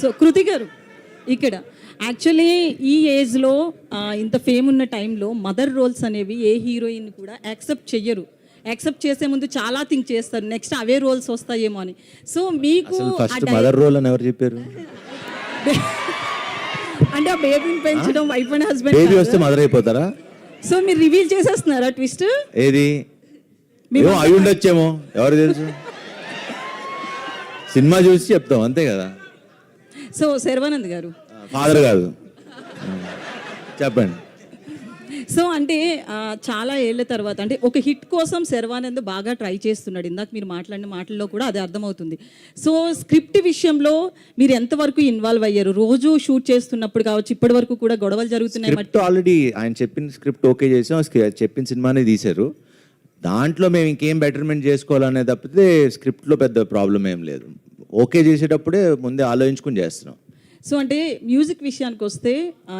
So కృతి గారు ఇక్కడ actually ఈ ఏజ్లో ఇంత ఫేమ్ ఉన్న టైంలో మదర్ రోల్స్ అనేవి ఏ హీరోయిన్ కూడా యాక్సెప్ట్ చెయ్యరు. యాక్సెప్ట్ చేసే ముందు చాలా థింక్ చేస్తారు, నెక్స్ట్ అవే రోల్స్ వస్తాయేమో అని. సో మీకు ఫస్ట్ మదర్ రోల్ అని ఎవరు చెప్పారు? అంటే ఆ బేబీని పెంచడం వైఫ్ అండ్ హస్బెండ్ బేబీ వస్తే మదర్ అయిపోతారా? సో మీరు రివీల్ చేసేస్తున్నారా ట్విస్ట్? ఏది అయి ఉండొచ్చేమో, ఎవరు తెలుసు. సినిమా చూసి చెప్తాం అంతే కదా. సో శర్వానంద్ గారు ఫాదర్ కాదు, చెప్పండి. సో అంటే చాలా ఏళ్ళ తర్వాత అంటే ఒక హిట్ కోసం శర్వానంద్ బాగా ట్రై చేస్తున్నాడు. ఇందాక మీరు మాట్లాడిన మాటల్లో కూడా అది అర్థమవుతుంది. సో స్క్రిప్ట్ విషయంలో మీరు ఎంతవరకు ఇన్వాల్వ్ అయ్యారు? రోజు షూట్ చేస్తున్నప్పుడు కావచ్చు, ఇప్పటి వరకు కూడా గొడవలు జరుగుతున్నాయి. ఆల్రెడీ ఆయన చెప్పిన స్క్రిప్ట్ ఓకే చేసాం, చెప్పిన సినిమానే తీశారు. దాంట్లో మేము ఇంకేం బెటర్మెంట్ చేసుకోవాలనే తప్పితే స్క్రిప్ట్లో పెద్ద ప్రాబ్లం ఏం లేదు. ఓకే చేసేటప్పుడే ముందే ఆలోచించుకుని చేస్తున్నాం. సో అంటే మ్యూజిక్ విషయానికి వస్తే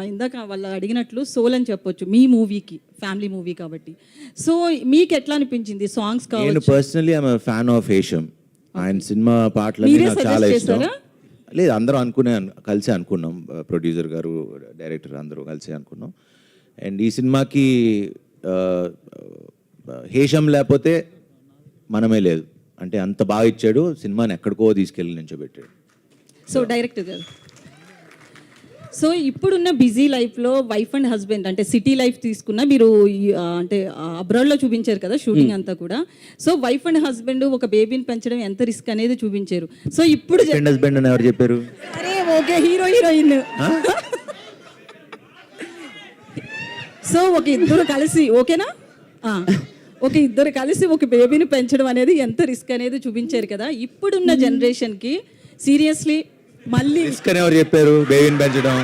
ఇందాక వాళ్ళు అడిగినట్లు సోల్ అని చెప్పొచ్చు మీ మూవీకి, ఫ్యామిలీ మూవీ కాబట్టి. సో మీకు ఎట్లా అనిపించింది సాంగ్స్ కావచ్చు? నేను personally I'm fan of Hesham. ఆయన సినిమా పాటలు నాకు చాలా ఇష్టం. లేదు, అందరం కలిసి అనుకున్నాం, ప్రొడ్యూసర్ గారు, డైరెక్టర్ అందరూ కలిసి అనుకున్నాం. అండ్ ఈ సినిమాకి హేషం లేకపోతే మనమే లేదు. అంటే అంత బాగా ఇచ్చాడు, సినిమాని ఎక్కడికో తీసుకెళ్ళి నించోబెట్టాడు. సో డైరెక్టర్ గారు, సో ఇప్పుడున్న బిజీ లైఫ్లో వైఫ్ అండ్ హస్బెండ్ అంటే సిటీ లైఫ్ తీసుకున్న మీరు అంటే అబ్రాడ్లో చూపించారు కదా షూటింగ్ అంతా కూడా. సో వైఫ్ అండ్ హస్బెండ్ ఒక బేబీని పెంచడం ఎంత రిస్క్ అనేది చూపించారు. సో ఇప్పుడు హస్బెండ్ అని ఎవరు చెప్పారు? అరే ఓకే, హీరో హీరోయిన్. సో ఒక ఇద్దరు కలిసి ఓకేనా, ఒక ఇద్దరు కలిసి ఒక బేబీని పెంచడం అనేది ఎంత రిస్క్ అనేది చూపించారు కదా. ఇప్పుడున్న జనరేషన్కి సీరియస్లీ మళ్ళీ రిస్క్ అని ఎవరు చెప్పారు? బేబీని పెంచడం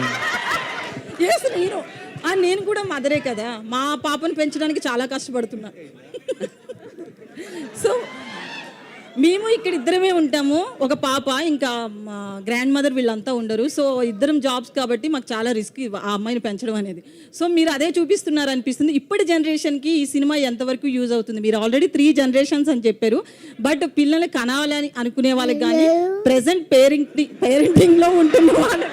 నేను కూడా మదరే కదా, మా పాపను పెంచడానికి చాలా కష్టపడుతున్నా. సో మేము ఇక్కడ ఇద్దరమే ఉంటాము, ఒక పాప, ఇంకా మా గ్రాండ్ మదర్ వీళ్ళంతా ఉండరు. సో ఇద్దరం జాబ్స్ కాబట్టి మాకు చాలా రిస్క్ ఆ అమ్మాయిని పెంచడం అనేది. సో మీరు అదే చూపిస్తున్నారు అనిపిస్తుంది. ఇప్పటి జనరేషన్కి ఈ సినిమా ఎంతవరకు యూజ్ అవుతుంది? మీరు ఆల్రెడీ 3 జనరేషన్స్ అని చెప్పారు, బట్ పిల్లల్ని కనాలని అనుకునే వాళ్ళకి కానీ ప్రెసెంట్ పేరెంటింగ్లో ఉంటున్న వాళ్ళు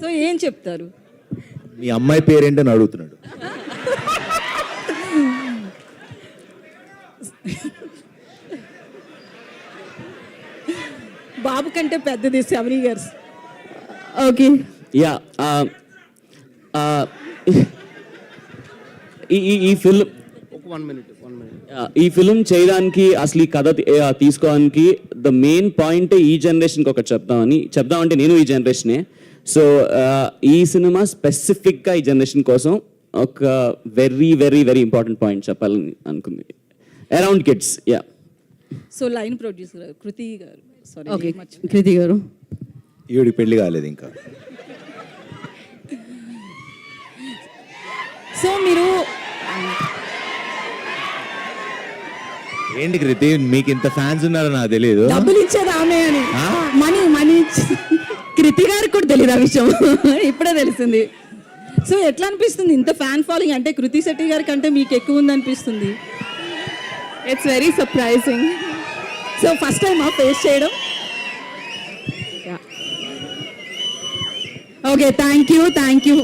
సో ఏం చెప్తారు? మీ అమ్మాయి పేరేంటని అడుగుతున్నాడు. బాబు కంటే పెద్దది 7 years. ఓకే యా, ఈ ఫిల్మ్ ఈ ఫిల్మ్ చేయడానికి అసలు ఈ కథ తీసుకోవడానికి ద మెయిన్ పాయింట్ ఈ జనరేషన్కి ఒకటి చెప్దామంటే నేను ఈ జనరేషనే. సో ఈ సినిమా స్పెసిఫిక్గా ఈ జనరేషన్ కోసం ఒక very very very important point చెప్పాలని అనుకుంది, around kids. Yeah. So line producer Kriti garu, sorry okay కృతి గారు, ఈవిడికి పెళ్లి కాలేదు ఇంకా. సో మీరు ఏంటి కృతి, మీకు ఇంత ఫ్యాన్స్ ఉన్నారో నాకు తెలియదు. డబ్బులు ఇచ్చేది ఆమె అని, మనీ కృతి గారికి కూడా తెలియదు ఆ విషయం, ఇప్పుడే తెలిసింది. సో ఎట్లా అనిపిస్తుంది ఇంత ఫ్యాన్ ఫాలోయింగ్? అంటే కృతి శెట్టి గారి కంటే మీకు ఎక్కువ ఉంది అనిపిస్తుంది. It's very surprising. So first time face చేయడం. Okay, thank you.